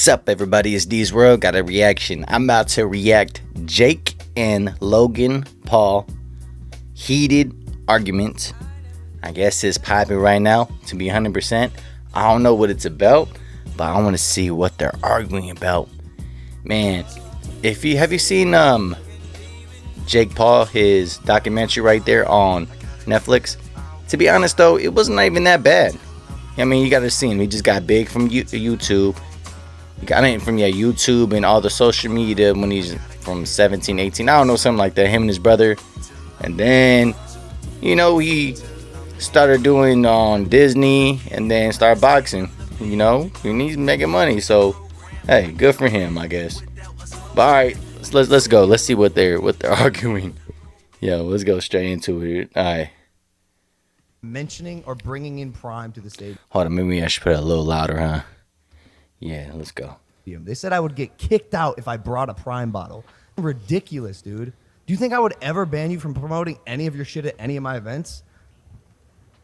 What's up, everybody? It's D's World. Got a reaction. I'm about to react Jake and Logan Paul heated argument. I guess it's popping right now, to be 100%. I don't know what it's about, but I want to see what they're arguing about. Man, have you seen Jake Paul, his documentary right there on Netflix? To be honest though, it wasn't even that bad. I mean, you gotta see him. He just got big from YouTube. From YouTube and all the social media when he's from 17, 18. I don't know, something like that. Him and his brother. And then, he started doing on Disney and then started boxing. And he's making money. So, hey, good for him, I guess. But all right, let's go. Let's see what they're arguing. Let's go straight into it. All right. Mentioning or bringing in Prime to the stadium. Hold on, maybe I should put it a little louder, huh? Yeah, let's go. They said I would get kicked out if I brought a Prime bottle. Ridiculous, dude. Do you think I would ever ban you from promoting any of your shit at any of my events?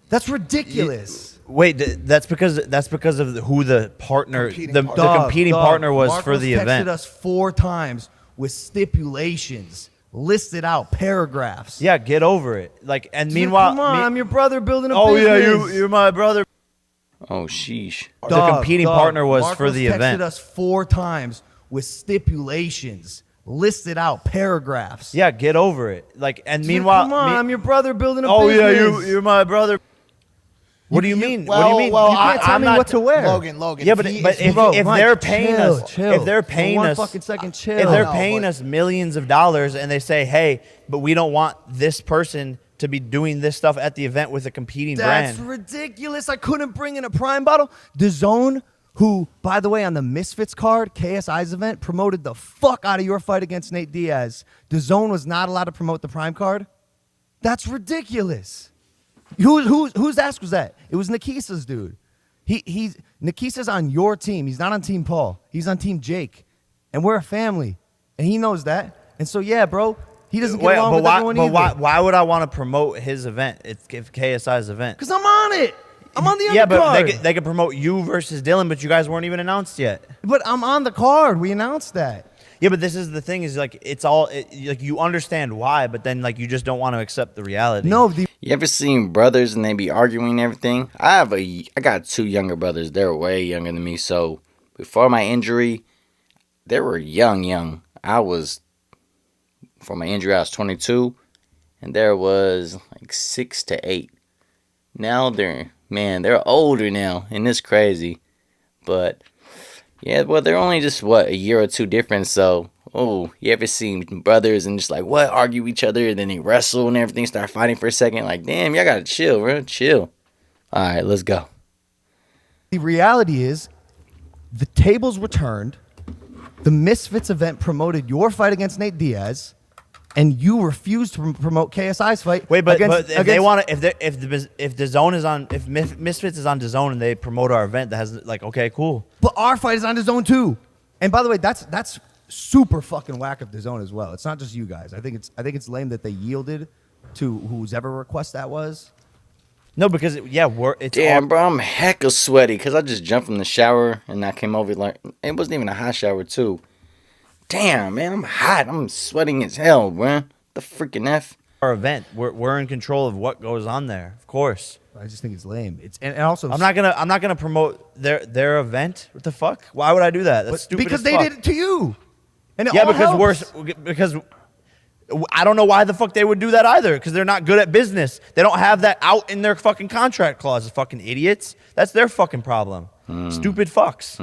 That's ridiculous. Wait, that's because of who the partner, the competing partner was Marcos for the event. Texted us 4 times with stipulations listed out, paragraphs. Yeah, get over it. And meanwhile, come on, I'm your brother building a oh business. yeah, you're my brother. Oh, sheesh. The competing partner was Marcos for the event. Texted us 4 times with stipulations listed out, paragraphs. Yeah, get over it. Meanwhile, come on, I'm your brother building a oh business. yeah, you're my brother. What do you mean? Well, what do you mean? Well, you can't tell me what to wear. Logan. Yeah, but if they're paying us, if they're paying us, fucking second, chill. if they're paying us millions of dollars and they say, hey, but we don't want this person to be doing this stuff at the event with a competing brand. That's ridiculous. I couldn't bring in a Prime bottle. DAZN, who, by the way, on the Misfits card, KSI's event, promoted the fuck out of your fight against Nate Diaz. DAZN was not allowed to promote the Prime card. That's ridiculous. Whose ass was that? It was Nikisa's, dude. Nikisa's on your team. He's not on Team Paul. He's on Team Jake. And we're a family. And he knows that. And so, yeah, bro, he doesn't get along with everyone either. But why would I want to promote his event? It's KSI's event. Because I'm on it. I'm on the undercard. Yeah, but they could promote you versus Dylan, but you guys weren't even announced yet. But I'm on the card. We announced that. Yeah, but this is the thing is it's all you understand why, but then you just don't want to accept the reality. No, you ever seen brothers and they be arguing and everything? I got 2 younger brothers. They're way younger than me. So before my injury, they were young. For my injury, I was 22, and there was 6 to 8. Now they're older now, and it's crazy. But yeah, well, they're only just a year or 2 difference. So, you ever seen brothers and just argue each other, and then they wrestle and everything, start fighting for a second? Damn, y'all gotta chill, bro. Chill. All right, let's go. The reality is, the tables were turned. The Misfits event promoted your fight against Nate Diaz, and you refused to promote KSI's fight. Wait, but if they want to, if the zone is on, if Misfits is on DAZN and they promote our event, that has okay, cool. But our fight is on DAZN too. And by the way, that's super fucking whack of DAZN as well. It's not just you guys. I think it's lame that they yielded to whose ever request that was. No, because it's damn, bro, I'm hecka sweaty because I just jumped from the shower and I came over it wasn't even a hot shower too. Damn, man, I'm hot. I'm sweating as hell, bro. The freaking F. Our event, we're in control of what goes on there, of course. I just think it's lame. And also, I'm not gonna promote their event. What the fuck? Why would I do that? That's stupid. Because as they fuck. did it to you. And it yeah, all because I don't know why the fuck they would do that either. Because they're not good at business. They don't have that out in their fucking contract clause. Fucking idiots. That's their fucking problem. Stupid fucks.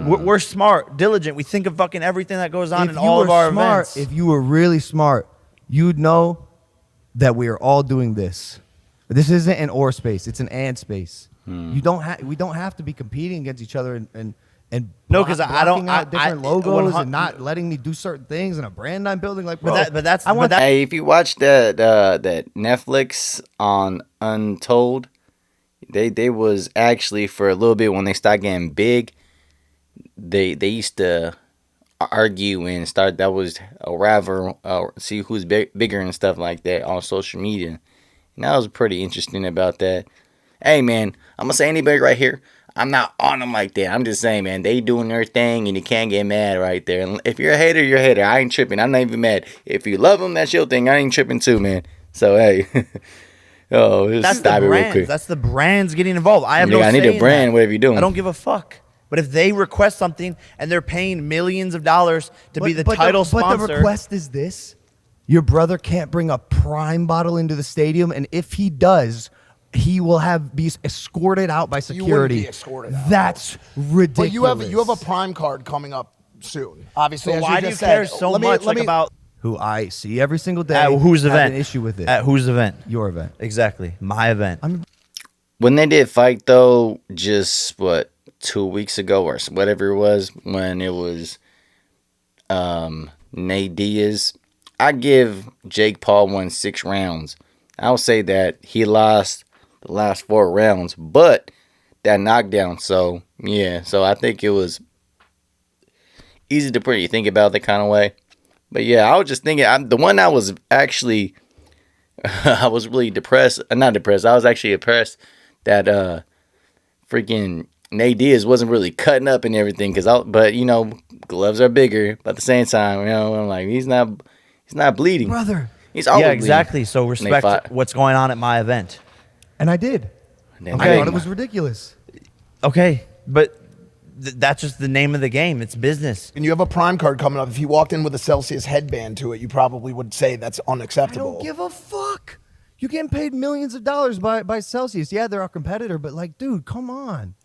We're smart, diligent. We think of fucking everything that goes on in all of our events. If you were really smart, you'd know that we are all doing this. This isn't an or space; it's an and space. We don't have to be competing against each other and no, because I don't out different logos and not letting me do certain things and a brand I'm building. Hey, if you watch that Netflix on Untold. They was actually for a little bit when they started getting big. They used to argue and start. That was a rival. See who's bigger and stuff like that on social media. And that was pretty interesting about that. Hey man, I'm gonna say anybody right here. I'm not on them like that. I'm just saying, man, they doing their thing, and you can't get mad right there. And if you're a hater, you're a hater. I ain't tripping. I'm not even mad. If you love them, that's your thing. I ain't tripping too, man. So hey, That's stop the it real brands. quick. That's the brands getting involved. I have no I need say a in brand. that. Whatever you're doing, I don't give a fuck. But if they request something and they're paying millions of dollars to be the title sponsor, but the request is this: your brother can't bring a Prime bottle into the stadium, and if he does, he will be escorted out by security. You wouldn't be escorted out. That's ridiculous. But you have a Prime card coming up soon. Obviously, so as why you do you just care said. so Let me- much let me- about who I see every single day. at whose have event? An issue with it. At whose event? Your event. Exactly, my event. when they did fight though, just 2 weeks ago or whatever it was, when it was Nate Diaz, I give Jake Paul won 6 rounds. I'll say that he lost the last 4 rounds, but that knockdown. So yeah, so I think it was easy to pretty think about that kind of way. But yeah, I was just thinking, the one I was actually, I was really depressed. Not depressed. I was actually impressed that freaking Nate Diaz wasn't really cutting up and everything. But gloves are bigger. But at the same time, I'm like, he's not bleeding, Brother. He's always Yeah, bleeding. exactly. So They respect fought. what's going on at my event. And I did. And then I Okay. thought it was ridiculous. Okay, but that's just the name of the game. It's business. And you have a Prime card coming up. If you walked in with a Celsius headband to it, you probably would say that's I unacceptable. don't give a fuck. You're getting paid millions of dollars by Celsius. Yeah, they're our competitor, but like, dude, come on.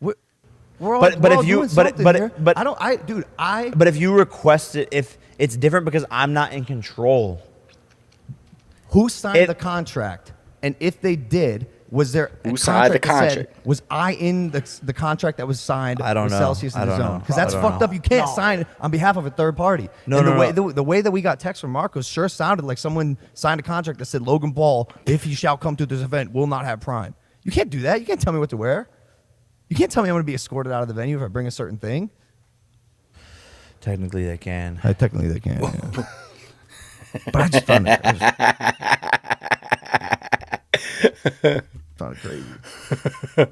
We're all, But we're if all you- doing but- something but- here. but- I don't. Dude, But if you request it, if it's different because I'm not in control. who signed If- the contract? And if they did, was there a Who signed the that said, contract? was I in the contract that was signed I don't with know. Celsius I in the don't zone? know. Because I that's don't fucked know. up. You can't No. sign on behalf of a third party. No, and no, the way that we got text from Marcos sure sounded like someone signed a contract that said Logan Paul, if he shall come to this event, will not have Prime. You can't do that. You can't tell me what to wear. You can't tell me I'm going to be escorted out of the venue if I bring a certain thing. Technically, they can. Technically, they can. Yeah. But I just found it. Found it crazy. I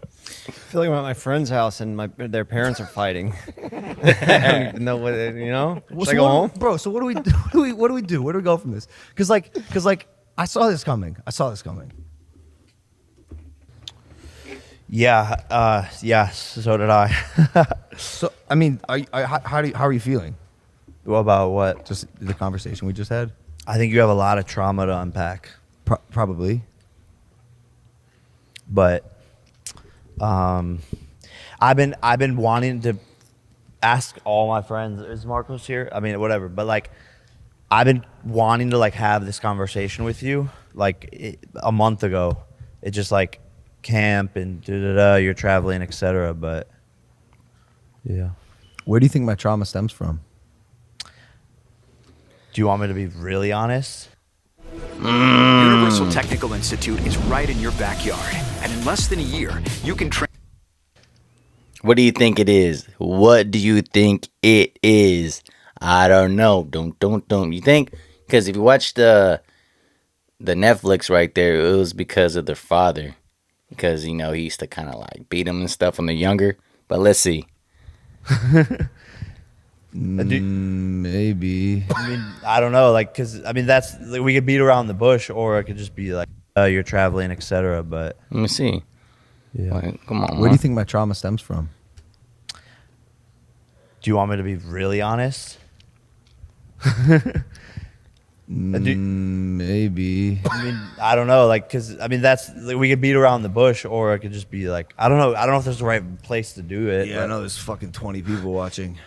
feel like I'm at my friend's house and their parents are fighting. I don't even know what Should I go home? Bro? So what do we do? What do we do? Where do we go from this? Because I saw this coming. Yeah. So did I. So I mean, how are you feeling? What about what? Just the conversation we just had. I think you have a lot of trauma to unpack. Probably. But I've been wanting to ask all my friends. Is Marcos here? I mean, whatever. But like, I've been wanting to like have this conversation with you a month ago. It just like camp and you're traveling, etc. But yeah. Where do you think my trauma stems from? Do you want me to be really honest? Universal Technical Institute is right in your backyard, and in less than a year, you can train. What do you think it is? What do you think it is? I don't know. Don't. You think? Because if you watch the Netflix right there, it was because of their father. Because, he used to kind of like beat him and stuff when they're younger. But let's see. Maybe. I mean, I don't know. Like, because, I mean, that's, like, we could beat around the bush, or it could just be like, you're traveling, etc. But Let me see. yeah. Like, come on. Where do you think my trauma stems from? Do you want me to be really honest? Maybe. I mean, I don't know. Like, because, I mean, that's, like, we could beat around the bush, or it could just be like, I don't know. I don't know if there's the right place to do it. Yeah, I know there's fucking 20 people watching.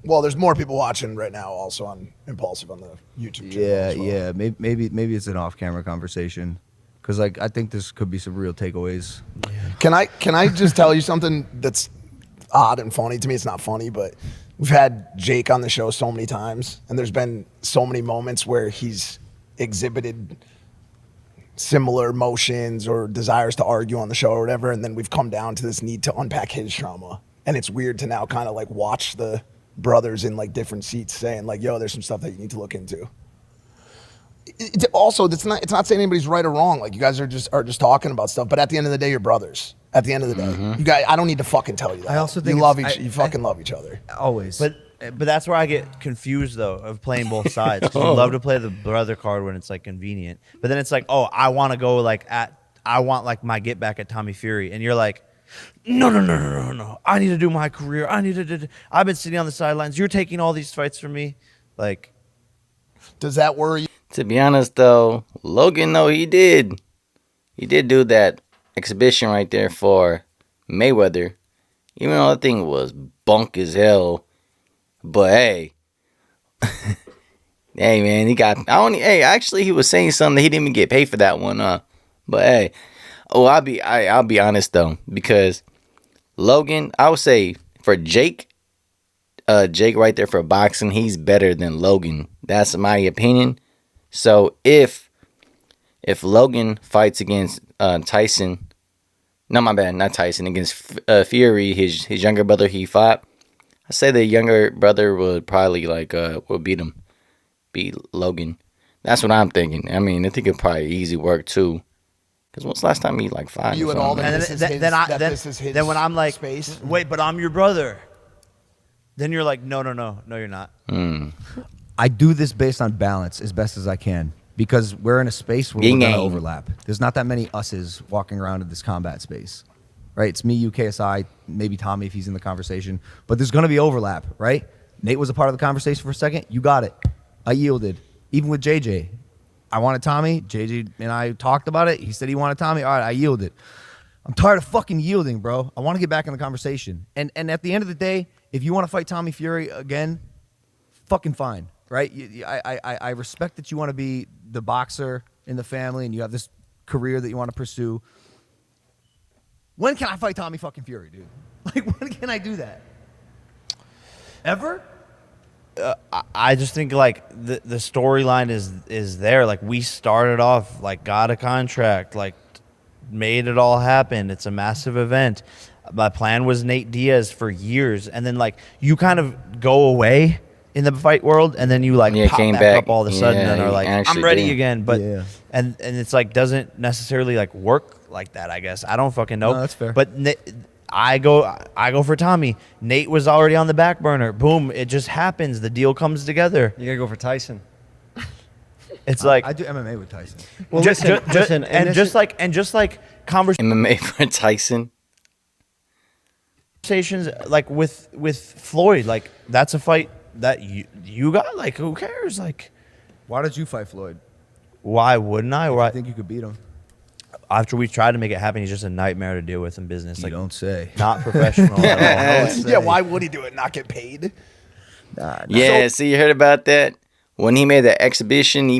Well, there's more people watching right now also on Impulsive on the YouTube channel. Yeah, as well. yeah. Maybe it's an off-camera conversation, because I think this could be some real takeaways. Can I just tell you something that's odd and funny? To me, it's not funny, but we've had Jake on the show so many times, and there's been so many moments where he's exhibited similar emotions or desires to argue on the show or whatever, and then we've come down to this need to unpack his trauma. And it's weird to now kind of like watch the brothers in like different seats saying like, yo, there's some stuff that you need to look into. Also, it's not saying anybody's right or wrong. Like, you guys are just talking about stuff. But at the end of the day, you're brothers. At the end of the day, you guys. I don't need to fucking tell you that. I also think you fucking love each other. Always. But that's where I get confused though of playing both sides. 'Cause you love to play the brother card when it's like convenient, but then it's like, oh, I want to go like I want like my get back at Tommy Fury, and you're like, no. I need to do my career. I've been sitting on the sidelines. You're taking all these fights from me. Like, Does that worry you? To be honest, though, Logan, though, he did do that exhibition right there for Mayweather, even though the thing was bunk as hell. But hey, hey man, actually he was saying something that he didn't even get paid for that one, But hey, I'll be honest though, because Logan, I would say for Jake right there for boxing, he's better than Logan. That's my opinion. So if Logan fights against Tyson, no, my bad, not Tyson, against Fury, his younger brother he fought, I say the younger brother would probably will beat Logan. That's what I'm thinking. I mean, I think it'd probably easy work too. Because when's the last time he fought? You and all that. and then when I'm like, space. wait, but I'm your brother. Then you're like, no, you're not. I do this based on balance as best as I can because we're in a space where we're going to overlap. There's not that many us's walking around in this combat space, right? It's me, you, KSI, maybe Tommy if he's in the conversation, but there's going to be overlap, right? Nate was a part of the conversation for a second. You got it. I yielded. Even with JJ, I wanted Tommy. JJ and I talked about it. He said he wanted Tommy. All right, I yielded. I'm tired of fucking yielding, bro. I want to get back in the conversation. And at the end of the day, if you want to fight Tommy Fury again, fucking fine, right? I respect that you want to be the boxer in the family and you have this career that you want to pursue. When can I fight Tommy fucking Fury, dude? Like, when can I do that? Ever? I just think like the storyline is there. Like, we started off, like, got a contract, like made it all happen. It's a massive event. My plan was Nate Diaz for years, and then like you kind of go away in the fight world, and then you like pop came back back up all of a sudden, and are like, I'm ready again. But and it's like doesn't necessarily like work like that. I guess I don't fucking know. No, that's fair. But I go for Tommy. Nate was already on the back burner. Boom, it just happens. The deal comes together. You gotta go for Tyson. It's like I do MMA with Tyson. Well, listen, just like conversations MMA for Tyson. like with Floyd, like that's a fight that you got. Like, who cares? Like, Why did you fight Floyd? why wouldn't I? I think you could beat him. After we tried to make it happen, he's just a nightmare to deal with in business. You Like, don't say. not professional at all. Yeah, why would he do it? Not get paid? Yeah, so you heard about that? When he made that exhibition, they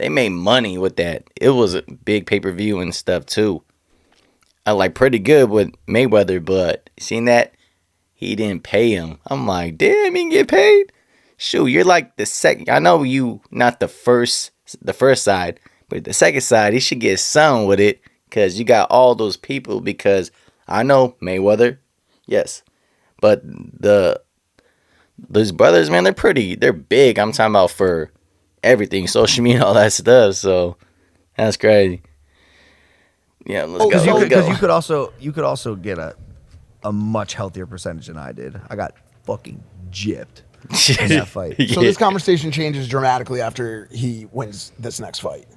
made money with that. It was a big pay-per-view and stuff too. I like pretty good with Mayweather, but seeing that he didn't pay him, I'm like, damn, he didn't get paid. Shoot, you're like the second. I know you not the first side, but the second side, he should get some with it because you got all those people. Because I know Mayweather, yes, but those brothers, man, they're big. I'm talking about for everything, social media, all that stuff. So that's crazy. Yeah, let's go. Because you could also get a much healthier percentage than I did. I got fucking gypped in that fight. So this conversation changes dramatically after he wins this next fight.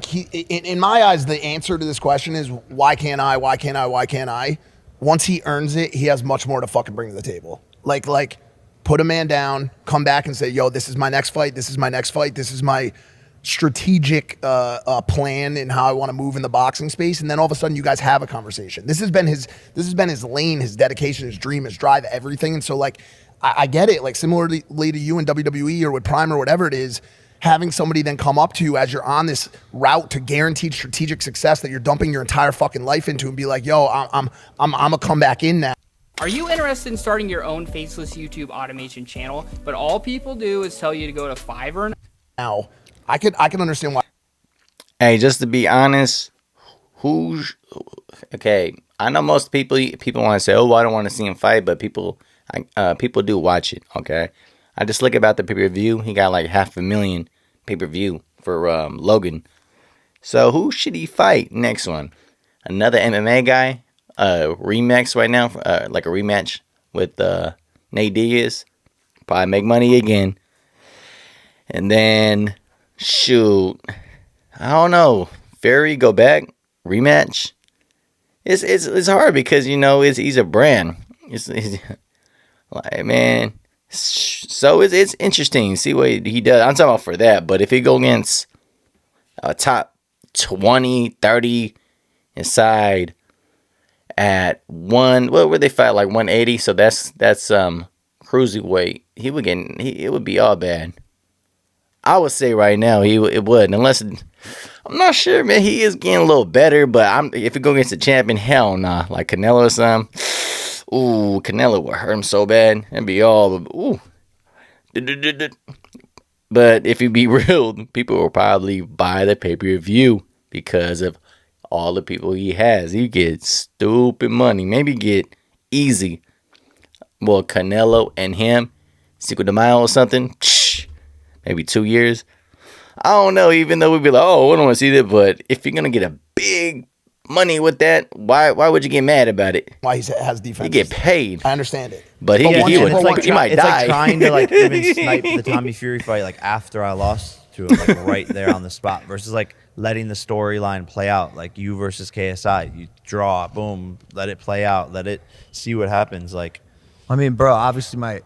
He, in my eyes, the answer to this question is why can't I? Why can't I? Why can't I? Once he earns it, he has much more to fucking bring to the table. Like, put a man down, come back and say, yo, this is my next fight. This is my next fight. This is my strategic plan in how I want to move in the boxing space. And then all of a sudden you guys have a conversation. This has been his lane, his dedication, his dream, his drive, everything. And so like, I get it. Like, similarly to you in WWE or with Prime or whatever it is, having somebody then come up to you as you're on this route to guaranteed strategic success that you're dumping your entire fucking life into and be like, yo, I'm gonna come back in now. Are you interested in starting your own faceless YouTube automation channel, but all people do is tell you to go to Fiverr? Now, I can understand why. Hey, just to be honest, okay, I know most people want to say, oh, I don't want to see him fight, but people do watch it, okay? I just look about the pay-per-view. He got like 500,000 pay-per-view for Logan. So who should he fight next one? Another MMA guy? Rematch right now, like a rematch with Nate Diaz. Probably make money again. And then, shoot, I don't know. Fury go back rematch. It's hard because he's a brand. It's like, man. So it's interesting. See what he does. I'm talking about for that. But if he go against a top 20, 30 inside at what would they fight, like 180? So that's cruiserweight. It would be all bad. I would say right now it would, unless I'm not sure, man. He is getting a little better, but if he go against a champion, hell nah, like Canelo or something. Ooh, Canelo would hurt him so bad. That'd be all. Ooh. But if he be real, people will probably buy the pay-per-view because of all the people he has. He gets stupid money. Maybe get easy. Well, Canelo and him, Cinco de Mayo or something. Maybe 2 years. I don't know, even though we'd be like, oh, I don't want to see that. But if you're going to get a big money with that, why would you get mad about it? Why he has defense? You get paid. I understand it. But he might It's die. like trying to like even snipe the Tommy Fury fight like after I lost to him, like right there on the spot, versus like letting the storyline play out, like you versus KSI. You draw, boom, let it play out, let it see what happens. Like, I mean, bro, obviously my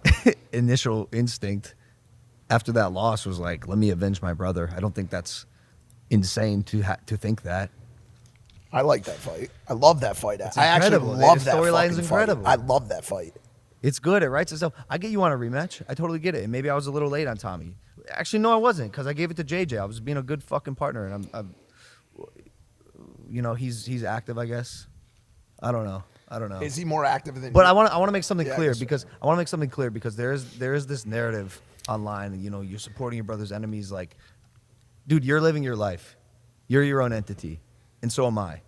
initial instinct after that loss was like, let me avenge my brother. I don't think that's insane to think that. I like that fight. I love that fight. It's I actually incredible. love The that storyline's fucking incredible. fight. I love that fight. It's good. It writes itself. I get you on a rematch. I totally get it. And maybe I was a little late on Tommy. Actually, no, I wasn't, because I gave it to JJ. I was being a good fucking partner, and I'm he's active, I guess. I don't know. Is he more active than? But you? I want to make something Yeah, I clear, guess so. because I want to make something clear because there is this narrative online. You're supporting your brother's enemies. Like, dude, you're living your life. You're your own entity, and so am I.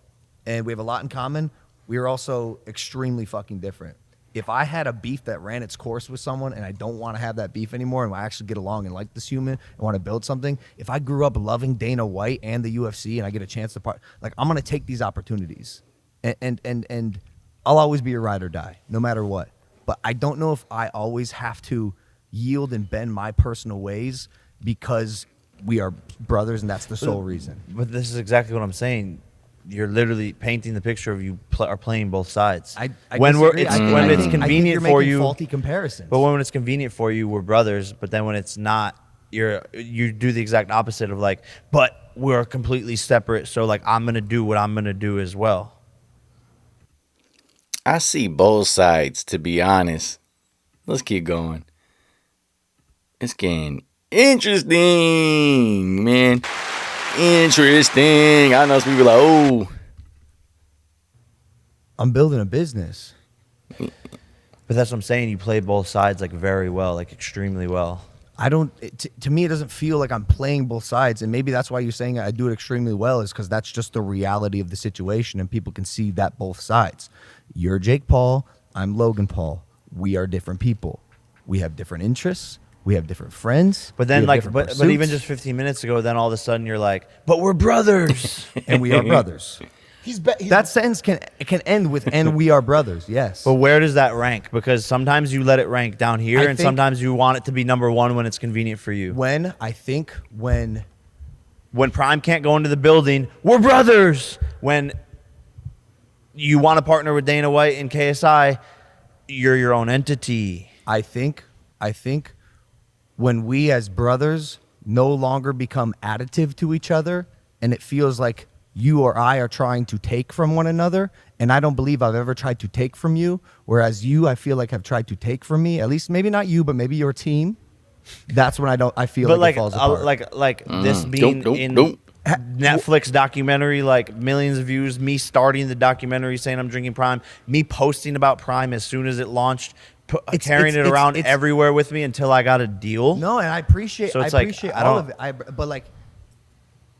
And we have a lot in common. We are also extremely fucking different. If I had a beef that ran its course with someone and I don't want to have that beef anymore and I actually get along and like this human and want to build something, if I grew up loving Dana White and the UFC and I get a chance to I'm going to take these opportunities. And I'll always be a ride or die, no matter what. But I don't know if I always have to yield and bend my personal ways because we are brothers and that's the sole reason. but this is exactly what I'm saying. You're literally painting the picture of you are playing both sides. I when disagree. it's I think convenient you're for making you, faulty comparisons. but when it's convenient for you, we're brothers. But then when it's not, you do the exact opposite of like, but we're completely separate. So like, I'm gonna do what I'm gonna do as well. I see both sides, to be honest. Let's keep going. It's getting interesting, man. Interesting. I know some people like, oh. I'm building a business. But that's what I'm saying. You play both sides like very well, like extremely well. To me, it doesn't feel like I'm playing both sides. And maybe that's why you're saying I do it extremely well, is because that's just the reality of the situation. And people can see that both sides. You're Jake Paul. I'm Logan Paul. We are different people. We have different interests. We have different friends. But then we have like, different but even pursuits, just 15 minutes ago, then all of a sudden you're like, but we're brothers. and we are brothers. That sentence can end with "and we are brothers." Yes. But where does that rank? Because sometimes you let it rank down here, I and think- sometimes you want it to be number one when it's convenient for you. when Prime can't go into the building, we're brothers. When you want to partner with Dana White and KSI, you're your own entity. I think when we as brothers no longer become additive to each other and it feels like you or I are trying to take from one another, and I don't believe I've ever tried to take from you, whereas you, I feel like, have tried to take from me, at least maybe not you, but maybe your team. That's when I feel But like like, it falls apart. like this being in Netflix documentary, like millions of views, me starting the documentary saying I'm drinking Prime, me posting about Prime as soon as it launched, carrying it around everywhere with me until I got a deal. No, and I appreciate So it's like, appreciate I all don't- of it. But like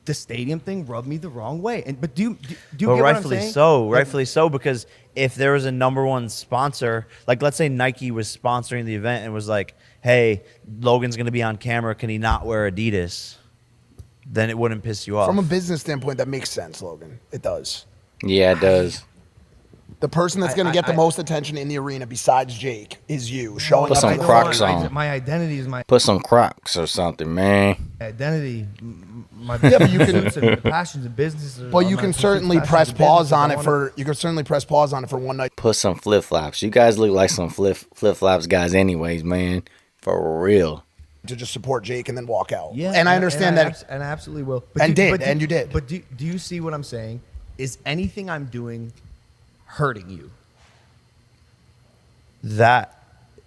the stadium thing rubbed me the wrong way. But do you But get what I'm rightfully saying? so, Like, rightfully so, because if there was a number one sponsor, like let's say Nike was sponsoring the event and was like, hey, Logan's going to be on camera, can he not wear Adidas? then it wouldn't piss you off. From a business standpoint, that makes sense, Logan. It does. Yeah, it does. The person that's going to get the most attention in the arena besides Jake is you. Showing Put up some at the Crocs fight. on. My identity is my Put some Crocs or something, man. identity. My Yeah, but you can- pursuits and passions and businesses. But you can certainly press pause on it for. You can certainly press pause on it for one night. Put some flip flops. You guys look like some flip flops guys, anyways, man. For real. To just support Jake and then walk out. Yeah, and I understand that. and I absolutely will. And you did. But do you see what I'm saying? Is anything I'm doing hurting you? That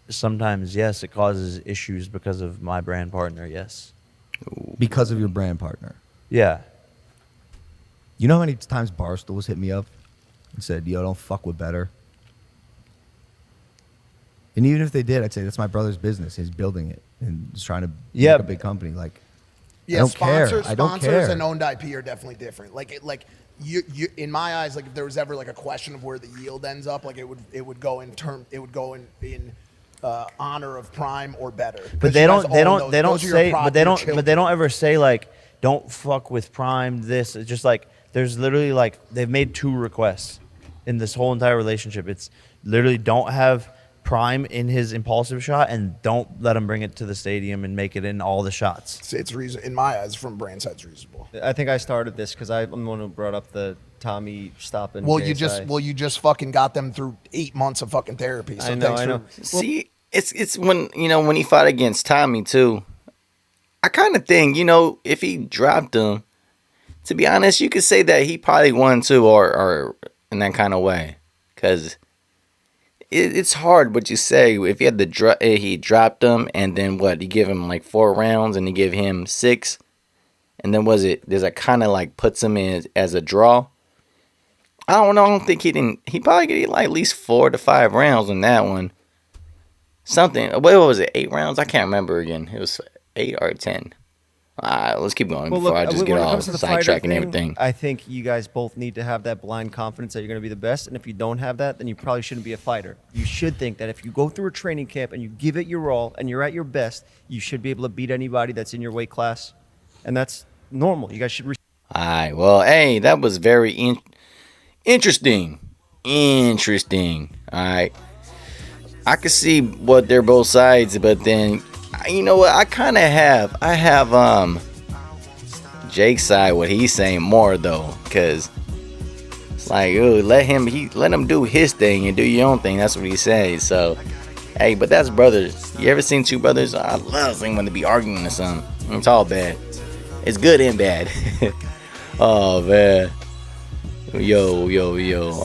sometimes, yes, it causes issues because of my brand partner. Yes. Because of your brand partner. Yeah. You know how many times Barstools hit me up and said, "Yo, don't fuck with Better." And even if they did, I'd say that's my brother's business. He's building it and he's trying to Yeah. make a big company. Like, Yeah, I don't care. sponsors, I don't sponsors care. and owned IP are definitely different. Like you in my eyes, like if there was ever like a question of where the yield ends up, like it would go in honor of Prime or Better. But they don't say, but they don't ever say like, don't fuck with Prime. This it's just like there's literally like they've made 2 requests in this whole entire relationship. It's literally don't have Prime in his impulsive shot and don't let him bring it to the stadium and make it in all the shots. It's reason in my eyes from brand side it's reasonable. I think I started this because I'm the one who brought up the Tommy stopping. Well, KSI. you just fucking got them through 8 months of fucking therapy. So I know, thanks I know. for See, it's when when he fought against Tommy too. I kind of think if he dropped him, to be honest, you could say that he probably won too, or in that kind of way, because it's hard what you say. If he had he dropped him, and then what? He give him like 4 rounds, and he give him 6, and then there's a kind of like puts him in as a draw. I don't know. I don't think he didn't. He probably get like at least 4 to 5 rounds in that one. Something. What was it? 8 rounds? I can't remember again. It was 8 or 10. Let's keep going before I just get all sidetracked and everything. I think you guys both need to have that blind confidence that you're going to be the best. And if you don't have that, then you probably shouldn't be a fighter. You should think that if you go through a training camp and you give it your all and you're at your best, you should be able to beat anybody that's in your weight class. And that's normal. You guys should. All right. Well, hey, that was very interesting. Interesting. All right. I can see what they're both sides, but then you know what? I have Jake's side. What he's saying more though, because it's like, ooh, let him do his thing and do your own thing. That's what he says. So, hey, but that's brothers. You ever seen 2 brothers? I love seeing when they be arguing or something. It's all bad. It's good and bad. Oh man. Yo.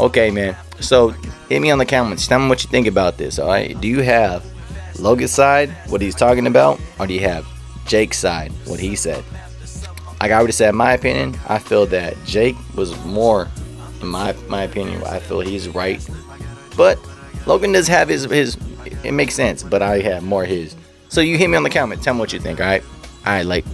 Okay, man. So hit me on the comments. Tell me what you think about this. All right. Do you have Logan's side, what he's talking about, or do you have Jake's side, what he said? Like I already said, in my opinion, I feel that Jake was more, in my opinion, I feel he's right. But Logan does have his. It makes sense, but I have more his. So you hit me on the comment. Tell me what you think. All right. Like.